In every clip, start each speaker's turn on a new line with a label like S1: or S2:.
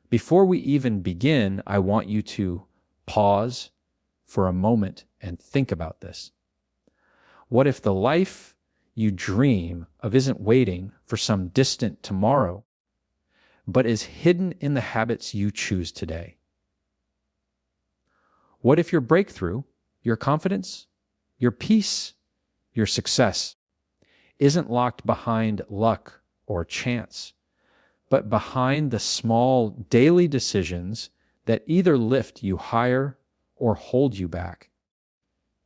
S1: Before we even begin, I want you to pause for a moment and think about this. What if the life you dream of isn't waiting for some distant tomorrow, but is hidden in the habits you choose today? What if your breakthrough, your confidence, your peace, your success isn't locked behind luck or chance, but behind the small daily decisions that either lift you higher or hold you back?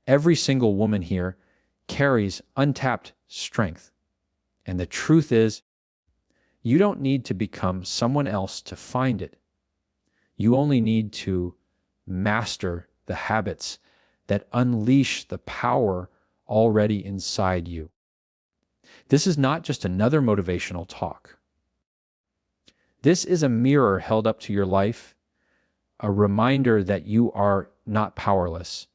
S1: Every single woman here carries untapped strength. And the truth is, you don't need to become someone else to find it. You only need to master the habits that unleash the power already inside you. This is not just another motivational talk. This is a mirror held up to your life, a reminder that you are not powerless,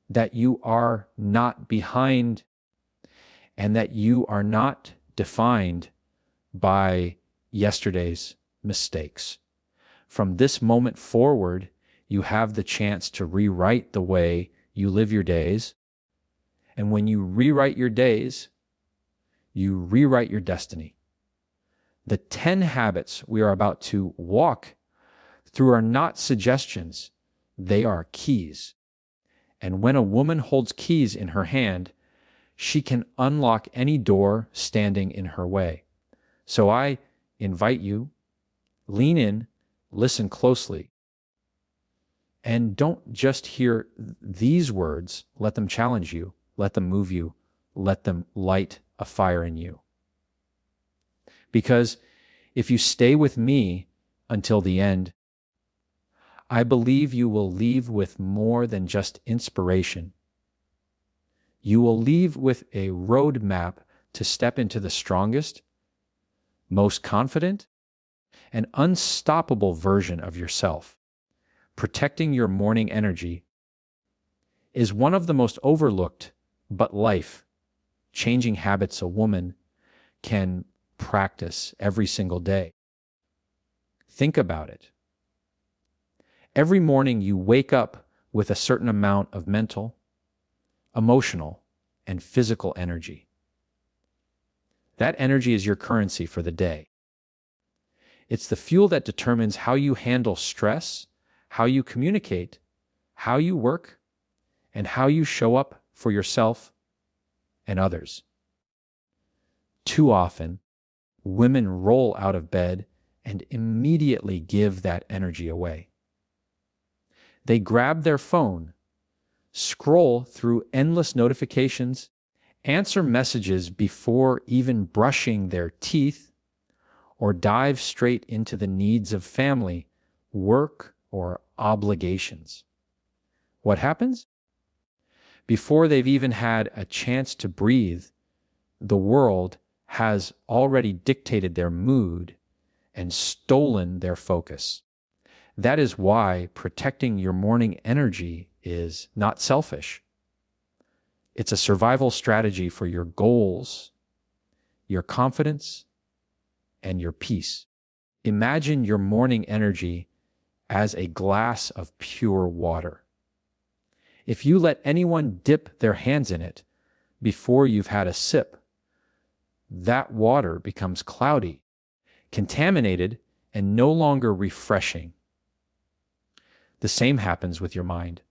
S1: that you are not behind, and that you are not defined by yesterday's mistakes. From this moment forward, you have the chance to rewrite the way you live your days. And when you rewrite your days, you rewrite your destiny. The 10 habits we are about to walk through are not suggestions, they are keys. And when a woman holds keys in her hand, she can unlock any door standing in her way. So I invite you, lean in, listen closely, and don't just hear these words. Let them challenge you, let them move you, let them light a fire in you. Because if you stay with me until the end, I believe you will leave with more than just inspiration. You will leave with a roadmap to step into the strongest, most confident, and unstoppable version of yourself. Protecting your morning energy is one of the most overlooked but life-changing habits a woman can practice every single day. Think about it. Every morning you wake up with a certain amount of mental, emotional, and physical energy. That energy is your currency for the day. It's the fuel that determines how you handle stress, how you communicate, how you work, and how you show up for yourself and others. Too often, women roll out of bed and immediately give that energy away. They grab their phone, scroll through endless notifications, answer messages before even brushing their teeth, or dive straight into the needs of family, work, or obligations. What happens? Before they've even had a chance to breathe, the world has already dictated their mood and stolen their focus. That is why protecting your morning energy is not selfish. It's a survival strategy for your goals, your confidence, and your peace. Imagine your morning energy as a glass of pure water. If you let anyone dip their hands in it before you've had a sip, that water becomes cloudy, contaminated, and no longer refreshing. The same happens with your mind.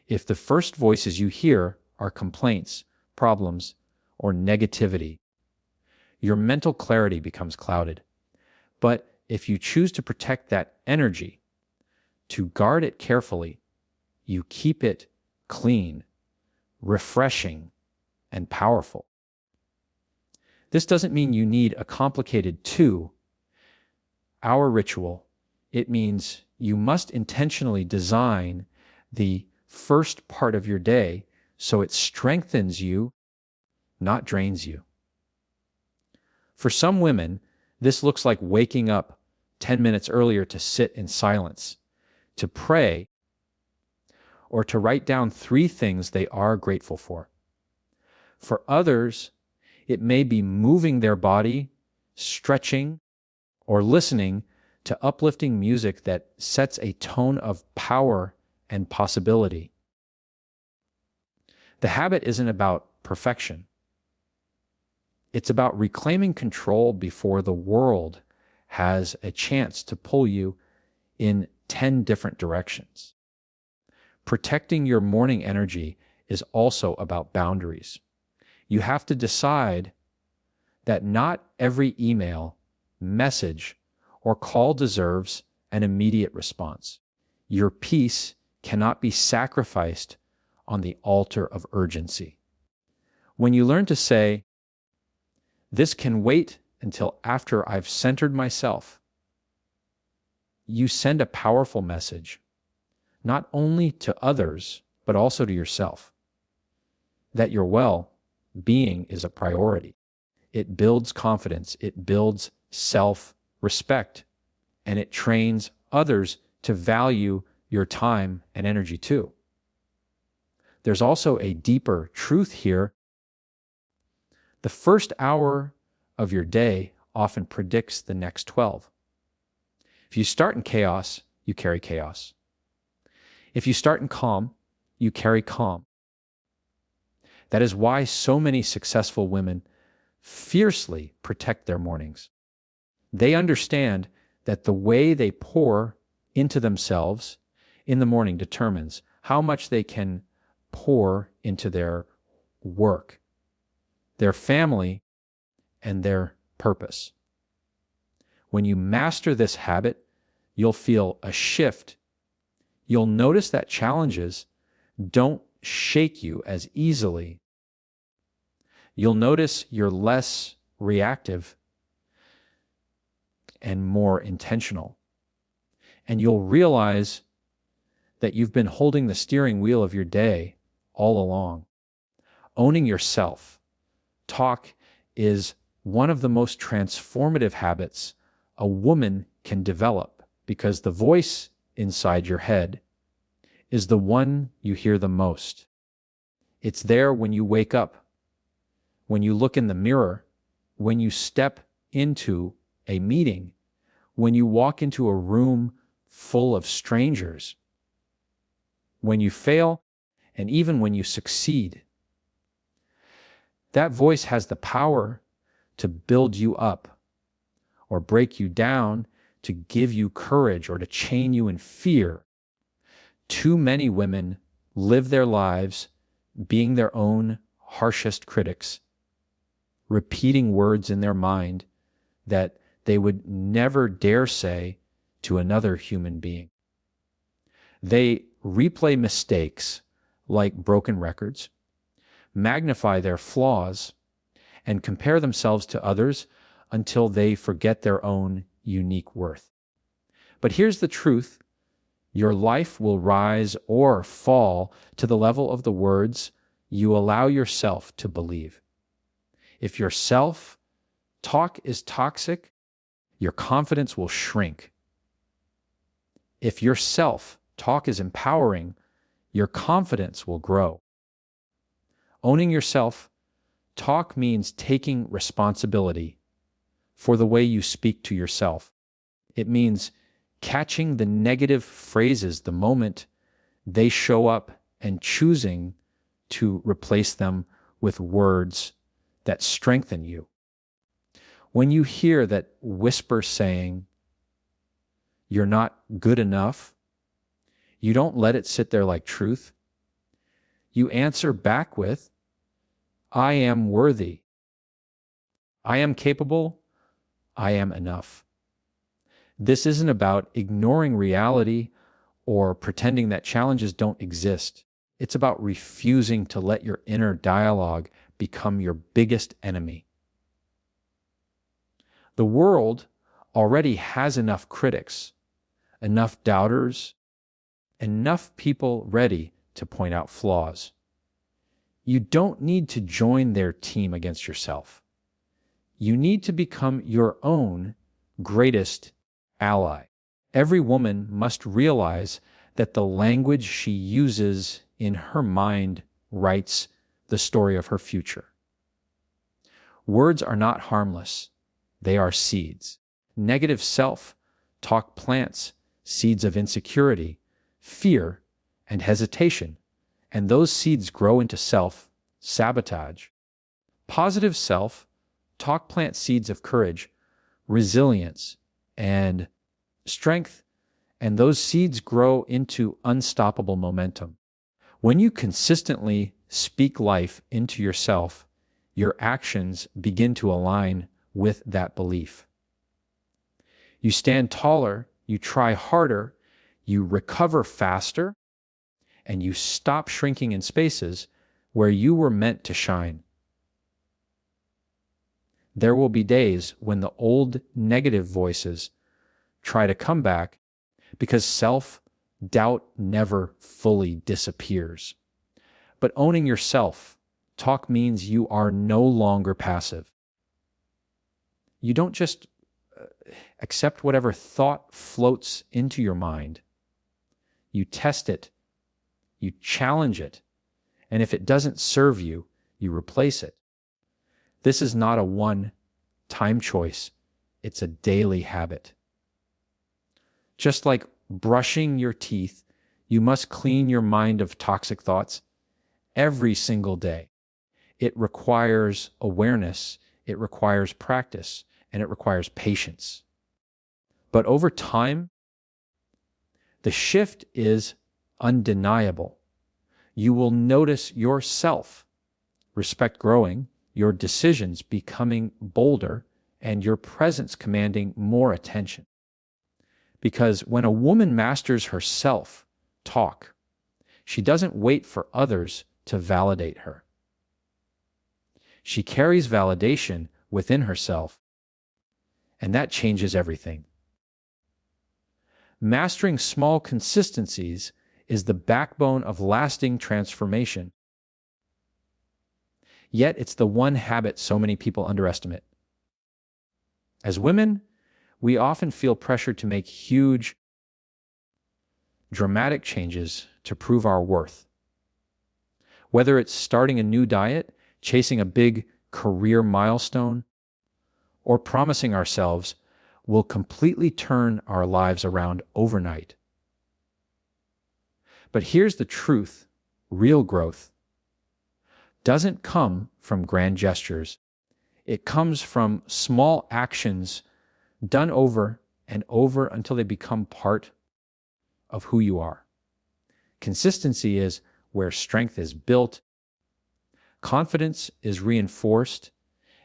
S1: If the first voices you hear are complaints, problems, or negativity, your mental clarity becomes clouded. But if you choose to protect that energy, to guard it carefully, you keep it clean, refreshing, and powerful. This doesn't mean you need a complicated 2-hour ritual. It means you must intentionally design the first part of your day so it strengthens you, not drains you. For some women, this looks like waking up 10 minutes earlier to sit in silence, to pray, or to write down 3 things they are grateful for. For others, it may be moving their body, stretching, or listening to uplifting music that sets a tone of power and possibility. The habit isn't about perfection. It's about reclaiming control before the world has a chance to pull you in 10 different directions. Protecting your morning energy is also about boundaries. You have to decide that not every email, message, or call deserves an immediate response. Your peace cannot be sacrificed on the altar of urgency. When you learn to say, "This can wait until after I've centered myself," you send a powerful message, not only to others, but also to yourself, that your well-being is a priority. It builds confidence, it builds self-respect, and it trains others to value your time and energy too. There's also a deeper truth here. The first hour of your day often predicts the next 12. If you start in chaos, you carry chaos. If you start in calm, you carry calm. That is why so many successful women fiercely protect their mornings. They understand that the way they pour into themselves in the morning determines how much they can pour into their work, their family, and their purpose. When you master this habit, you'll feel a shift. You'll notice that challenges don't shake you as easily. You'll notice you're less reactive and more intentional. And you'll realize that you've been holding the steering wheel of your day all along. Owning yourself. Talk is one of the most transformative habits a woman can develop, because the voice inside your head is the one you hear the most. It's there when you wake up, when you look in the mirror, when you step into a meeting, when you walk into a room full of strangers, when you fail, and even when you succeed. That voice has the power to build you up or break you down, to give you courage or to chain you in fear. Too many women live their lives being their own harshest critics, repeating words in their mind that they would never dare say to another human being. They replay mistakes like broken records, magnify their flaws, and compare themselves to others until they forget their own unique worth. But here's the truth. Your life will rise or fall to the level of the words you allow yourself to believe. If your self-talk is toxic, your confidence will shrink. If your self-talk is empowering, your confidence will grow. Owning yourself, talk means taking responsibility for the way you speak to yourself. It means catching the negative phrases the moment they show up and choosing to replace them with words that strengthen you. When you hear that whisper saying, "You're not good enough," you don't let it sit there like truth. You answer back with, "I am worthy. I am capable. I am enough." This isn't about ignoring reality or pretending that challenges don't exist. It's about refusing to let your inner dialogue become your biggest enemy. The world already has enough critics, enough doubters, enough people ready to point out flaws. You don't need to join their team against yourself. You need to become your own greatest ally. Every woman must realize that the language she uses in her mind writes the story of her future. Words are not harmless. They are seeds. Negative self Talk plants seeds of insecurity, fear, and hesitation, and those seeds grow into self-sabotage. Positive self-talk plants seeds of courage, resilience, and strength, and those seeds grow into unstoppable momentum. When you consistently speak life into yourself, your actions begin to align with that belief. You stand taller, you try harder, you recover faster, and you stop shrinking in spaces where you were meant to shine. There will be days when the old negative voices try to come back because self-doubt never fully disappears. But owning yourself talk means you are no longer passive. You don't just accept whatever thought floats into your mind. You test it, you challenge it, and if it doesn't serve you, you replace it. This is not a one-time choice, it's a daily habit. Just like brushing your teeth, you must clean your mind of toxic thoughts every single day. It requires awareness, it requires practice, and it requires patience. But over time, the shift is undeniable. You will notice yourself, respect growing, your decisions becoming bolder, and your presence commanding more attention. Because when a woman masters her self-talk, she doesn't wait for others to validate her. She carries validation within herself, and that changes everything. Mastering small consistencies is the backbone of lasting transformation. Yet it's the one habit so many people underestimate. As women, we often feel pressured to make huge, dramatic changes to prove our worth. Whether it's starting a new diet, chasing a big career milestone, or promising ourselves we'll completely turn our lives around overnight. But here's the truth: real growth doesn't come from grand gestures. It comes from small actions done over and over until they become part of who you are. Consistency is where strength is built, confidence is reinforced,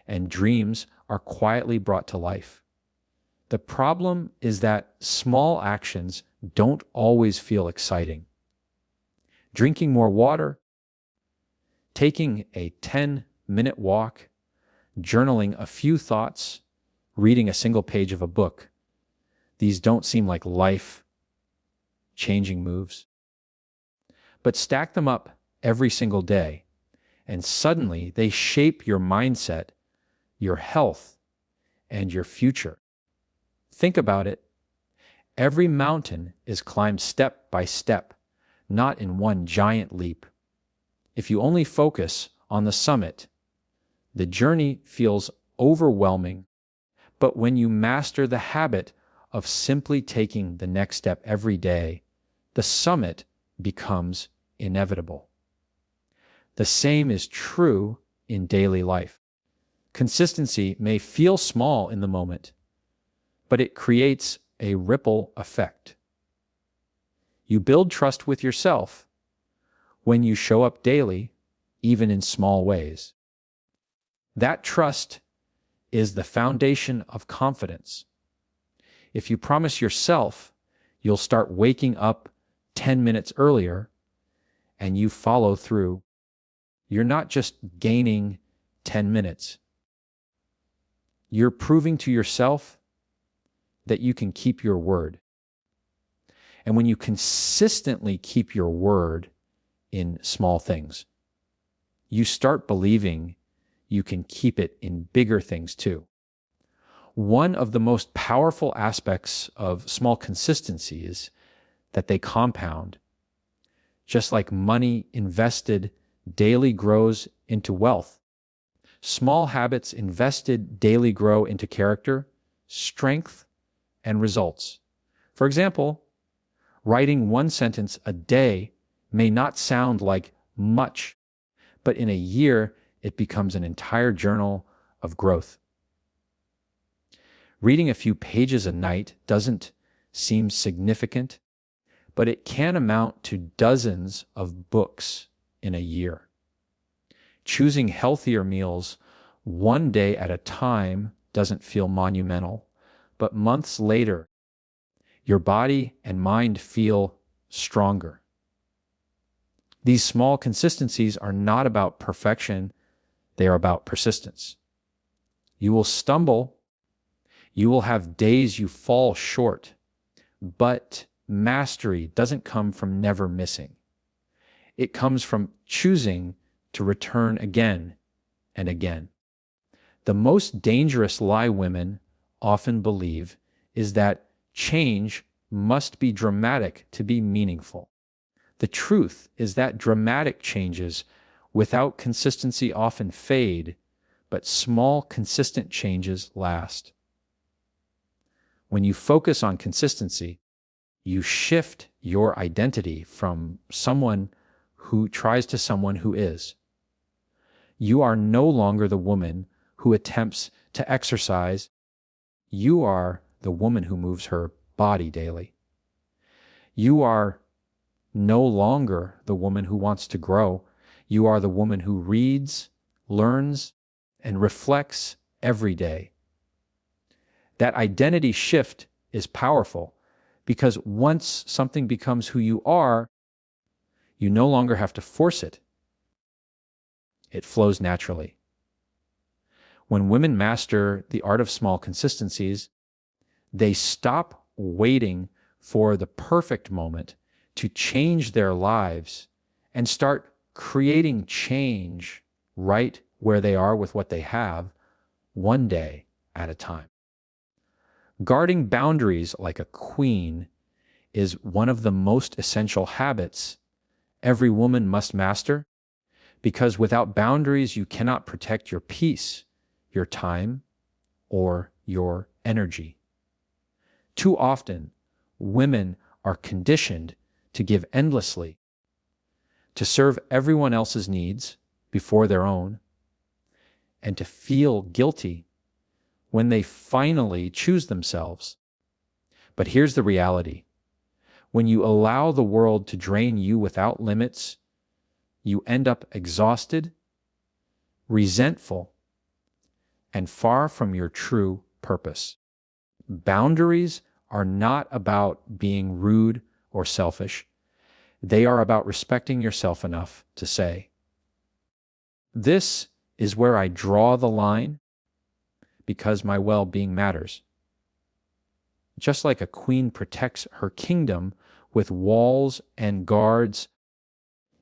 S1: and dreams are quietly brought to life. The problem is that small actions don't always feel exciting. Drinking more water, taking a 10-minute walk, journaling a few thoughts, reading a single page of a book. These don't seem like life-changing moves. But stack them up every single day, and suddenly they shape your mindset, your health, and your future. Think about it. Every mountain is climbed step by step, not in one giant leap. If you only focus on the summit, the journey feels overwhelming. But when you master the habit of simply taking the next step every day, the summit becomes inevitable. The same is true in daily life. Consistency may feel small in the moment, but it creates a ripple effect. You build trust with yourself when you show up daily, even in small ways. That trust is the foundation of confidence. If you promise yourself you'll start waking up 10 minutes earlier and you follow through, you're not just gaining 10 minutes. You're proving to yourself that you can keep your word. And when you consistently keep your word in small things, you start believing you can keep it in bigger things too. One of the most powerful aspects of small consistency is that they compound. Just like money invested daily grows into wealth, small habits invested daily grow into character, strength, and results. For example, writing one sentence a day may not sound like much, but in a year, it becomes an entire journal of growth. Reading a few pages a night doesn't seem significant, but it can amount to dozens of books in a year. Choosing healthier meals one day at a time doesn't feel monumental, but months later, your body and mind feel stronger. These small consistencies are not about perfection, they are about persistence. You will stumble, you will have days you fall short, but mastery doesn't come from never missing. It comes from choosing to return again and again. The most dangerous lie women often believe is that change must be dramatic to be meaningful. The truth is that dramatic changes without consistency often fade, but small, consistent changes last. When you focus on consistency, you shift your identity from someone who tries to someone who is. You are no longer the woman who attempts to exercise. You are the woman who moves her body daily. You are no longer the woman who wants to grow. You are the woman who reads, learns, and reflects every day. That identity shift is powerful because once something becomes who you are, you no longer have to force it. It flows naturally. When women master the art of small consistencies, they stop waiting for the perfect moment to change their lives and start creating change right where they are with what they have, one day at a time. Guarding boundaries like a queen is one of the most essential habits every woman must master, because without boundaries, you cannot protect your peace, your time, or your energy. Too often, women are conditioned to give endlessly, to serve everyone else's needs before their own, and to feel guilty when they finally choose themselves. But here's the reality. When you allow the world to drain you without limits, you end up exhausted, resentful, and far from your true purpose. Boundaries are not about being rude or selfish. They are about respecting yourself enough to say, "This is where I draw the line because my well-being matters." Just like a queen protects her kingdom with walls and guards,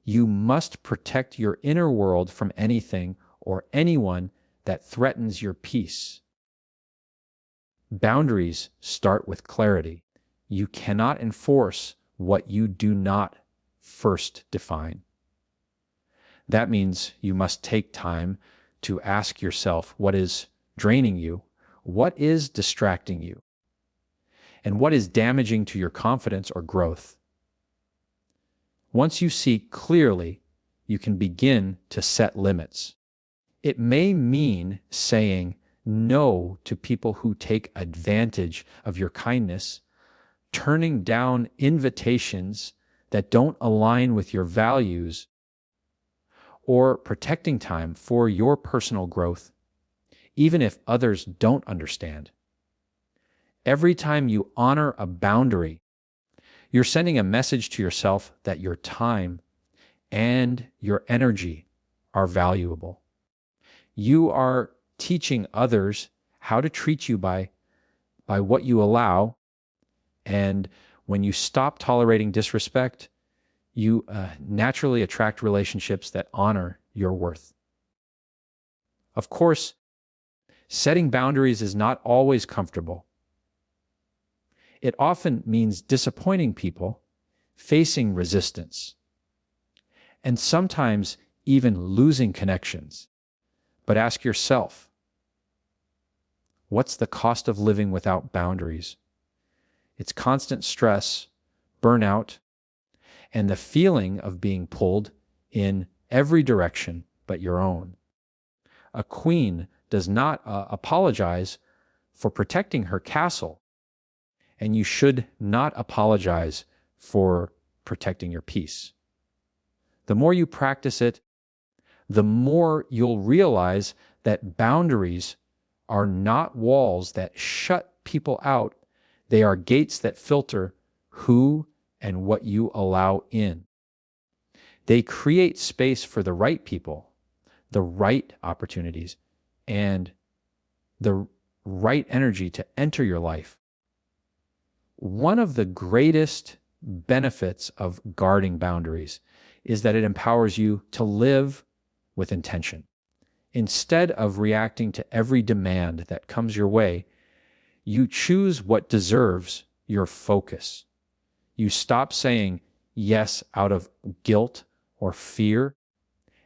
S1: you must protect your inner world from anything or anyone that threatens your peace. Boundaries start with clarity. You cannot enforce what you do not first define. That means you must take time to ask yourself what is draining you, what is distracting you, and what is damaging to your confidence or growth. Once you see clearly, you can begin to set limits. It may mean saying no to people who take advantage of your kindness, turning down invitations that don't align with your values, or protecting time for your personal growth, even if others don't understand. Every time you honor a boundary, you're sending a message to yourself that your time and your energy are valuable. You are teaching others how to treat you by what you allow, and when you stop tolerating disrespect, you naturally attract relationships that honor your worth. Of course, setting boundaries is not always comfortable. It often means disappointing people, facing resistance, and sometimes even losing connections. But ask yourself, what's the cost of living without boundaries? It's constant stress, burnout, and the feeling of being pulled in every direction but your own. A queen does not apologize for protecting her castle, and you should not apologize for protecting your peace. The more you practice it, the more you'll realize that boundaries are not walls that shut people out. They are gates that filter who and what you allow in. They create space for the right people, the right opportunities, and the right energy to enter your life. One of the greatest benefits of guarding boundaries is that it empowers you to live with intention. Instead of reacting to every demand that comes your way, you choose what deserves your focus. You stop saying yes out of guilt or fear,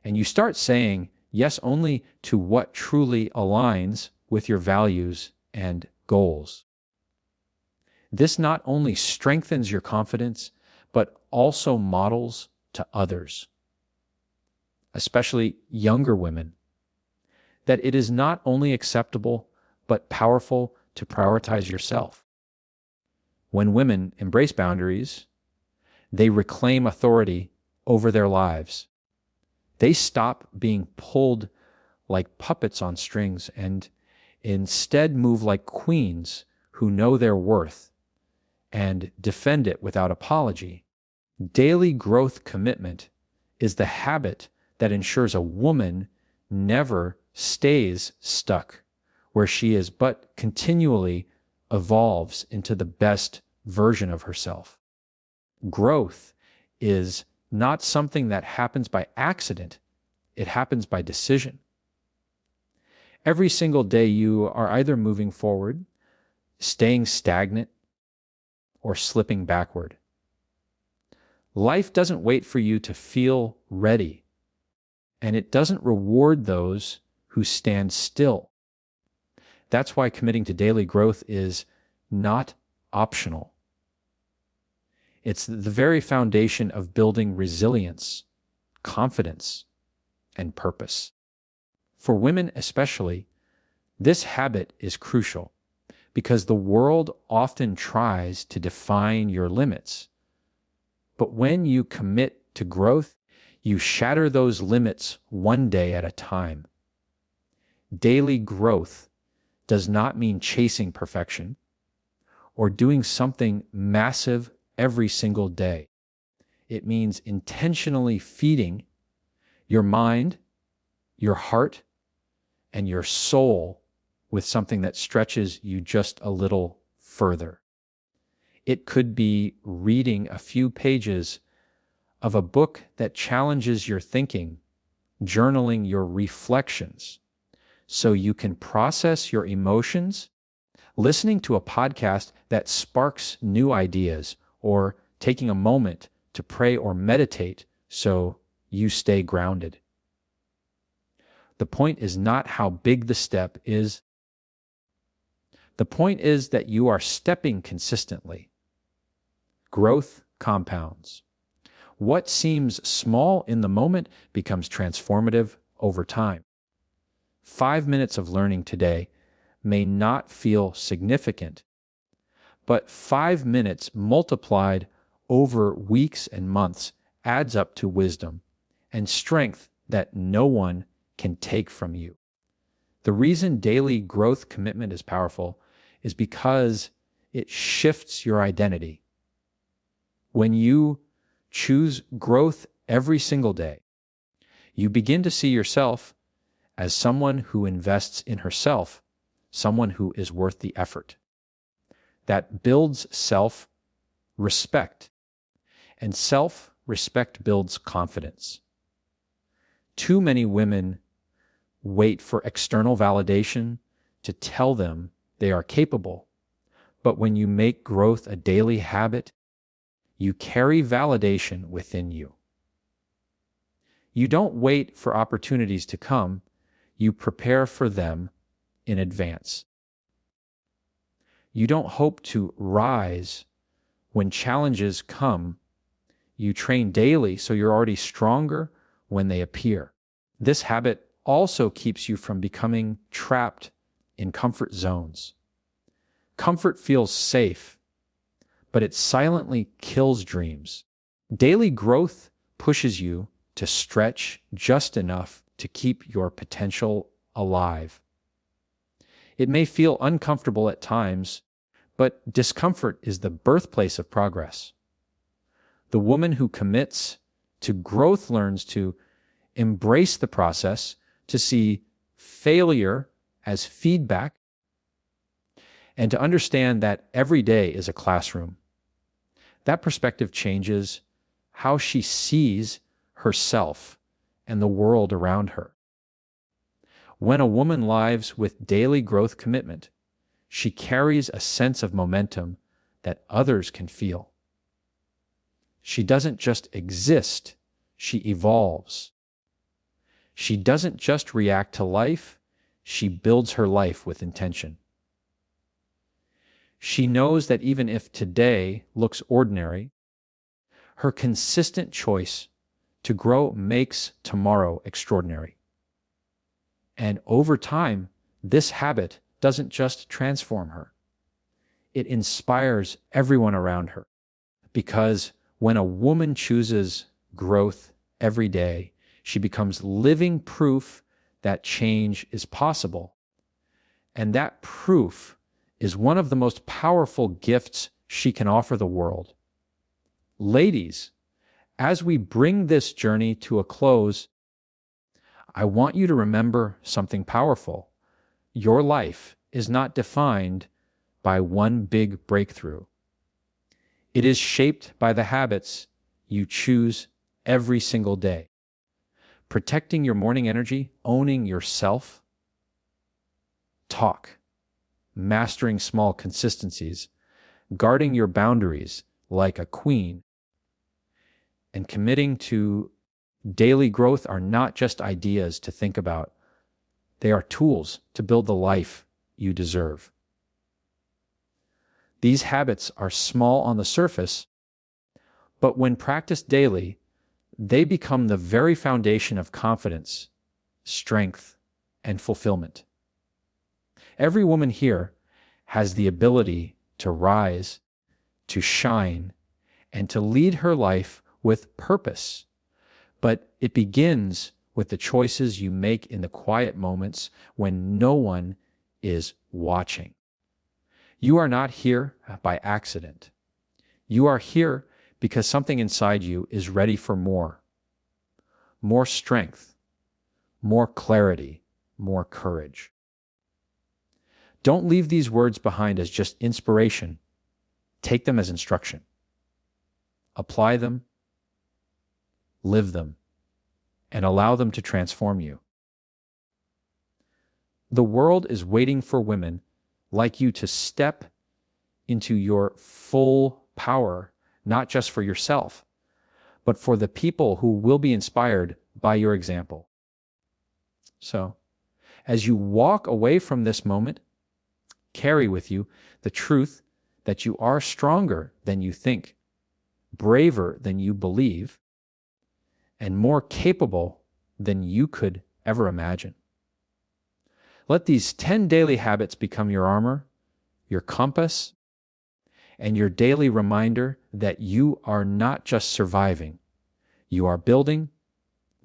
S1: and you start saying yes only to what truly aligns with your values and goals. This not only strengthens your confidence, but also models to others, especially younger women, that it is not only acceptable, but powerful to prioritize yourself. When women embrace boundaries, they reclaim authority over their lives. They stop being pulled like puppets on strings and instead move like queens who know their worth and defend it without apology. Daily growth commitment is the habit that ensures a woman never stays stuck where she is, but continually evolves into the best version of herself. Growth is not something that happens by accident. It happens by decision. Every single day you are either moving forward, staying stagnant, or slipping backward. Life doesn't wait for you to feel ready, and it doesn't reward those who stand still. That's why committing to daily growth is not optional. It's the very foundation of building resilience, confidence, and purpose. For women especially, this habit is crucial because the world often tries to define your limits. But when you commit to growth, you shatter those limits one day at a time. Daily growth does not mean chasing perfection or doing something massive every single day. It means intentionally feeding your mind, your heart, and your soul with something that stretches you just a little further. It could be reading a few pages of a book that challenges your thinking, journaling your reflections so you can process your emotions, listening to a podcast that sparks new ideas, or taking a moment to pray or meditate so you stay grounded. The point is not how big the step is. The point is that you are stepping consistently. Growth compounds. What seems small in the moment becomes transformative over time. 5 minutes of learning today may not feel significant, but 5 minutes multiplied over weeks and months adds up to wisdom and strength that no one can take from you. The reason daily growth commitment is powerful is because it shifts your identity. When you choose growth every single day, you begin to see yourself as someone who invests in herself, someone who is worth the effort. That builds self-respect, and self-respect builds confidence. Too many women wait for external validation to tell them they are capable, but when you make growth a daily habit, you carry validation within you. You don't wait for opportunities to come, you prepare for them in advance. You don't hope to rise when challenges come. You train daily so you're already stronger when they appear. This habit also keeps you from becoming trapped in comfort zones. Comfort feels safe, but it silently kills dreams. Daily growth pushes you to stretch just enough to keep your potential alive. It may feel uncomfortable at times, but discomfort is the birthplace of progress. The woman who commits to growth learns to embrace the process, to see failure as feedback, and to understand that every day is a classroom. That perspective changes how she sees herself and the world around her. When a woman lives with daily growth commitment, she carries a sense of momentum that others can feel. She doesn't just exist, she evolves. She doesn't just react to life, she builds her life with intention. She knows that even if today looks ordinary, her consistent choice to grow makes tomorrow extraordinary. And over time, this habit doesn't just transform her. It inspires everyone around her. Because when a woman chooses growth every day, she becomes living proof that change is possible. And that proof is one of the most powerful gifts she can offer the world. Ladies, as we bring this journey to a close, I want you to remember something powerful. Your life is not defined by one big breakthrough. It is shaped by the habits you choose every single day. Protecting your morning energy, owning yourself, talk, mastering small consistencies, guarding your boundaries like a queen, and committing to daily growth are not just ideas to think about. They are tools to build the life you deserve. These habits are small on the surface, but when practiced daily, they become the very foundation of confidence, strength, and fulfillment. Every woman here has the ability to rise, to shine, and to lead her life with purpose. But it begins with the choices you make in the quiet moments when no one is watching. You are not here by accident. You are here because something inside you is ready for more. More strength, more clarity, more courage. Don't leave these words behind as just inspiration. Take them as instruction. Apply them, live them, and allow them to transform you. The world is waiting for women like you to step into your full power, not just for yourself, but for the people who will be inspired by your example. So, as you walk away from this moment, carry with you the truth that you are stronger than you think, braver than you believe, and more capable than you could ever imagine. Let these 10 daily habits become your armor, your compass, and your daily reminder that you are not just surviving. You are building,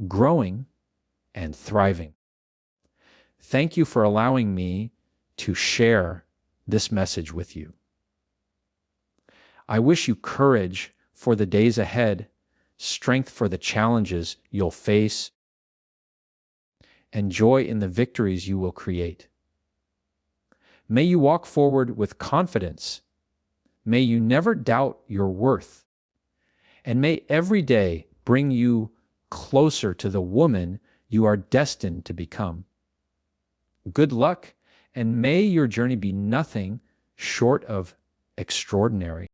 S1: growing, and thriving. Thank you for allowing me to share this message with you. I wish you courage for the days ahead, strength for the challenges you'll face, and joy in the victories you will create. May you walk forward with confidence. May you never doubt your worth. And may every day bring you closer to the woman you are destined to become. Good luck, and may your journey be nothing short of extraordinary.